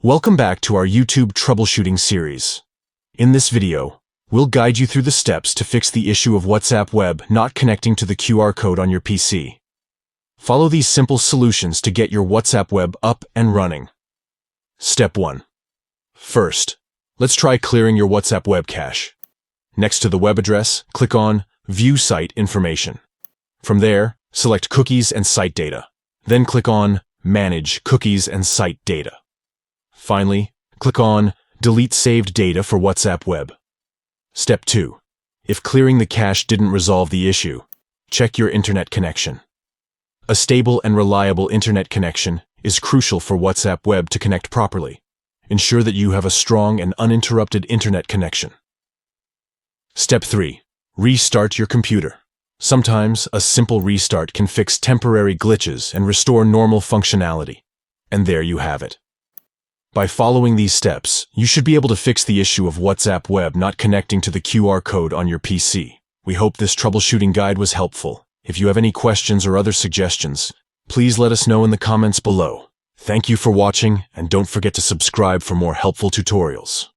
Welcome back to our YouTube troubleshooting series. In this video, we'll guide you through the steps to fix the issue of WhatsApp Web not connecting to the QR code on your PC. Follow these simple solutions to get your WhatsApp Web up and running. Step 1. First, let's try clearing your WhatsApp Web cache. Next to the web address, click on View Site Information. From there, select Cookies and Site Data. Then click on Manage Cookies and Site Data. Finally, click on Delete Saved Data for WhatsApp Web. Step 2. If clearing the cache didn't resolve the issue, check your internet connection. A stable and reliable internet connection is crucial for WhatsApp Web to connect properly. Ensure that you have a strong and uninterrupted internet connection. Step 3. Restart your computer. Sometimes a simple restart can fix temporary glitches and restore normal functionality. And there you have it. By following these steps, you should be able to fix the issue of WhatsApp Web not connecting to the QR code on your PC. We hope this troubleshooting guide was helpful. If you have any questions or other suggestions, please let us know in the comments below. Thank you for watching, and don't forget to subscribe for more helpful tutorials.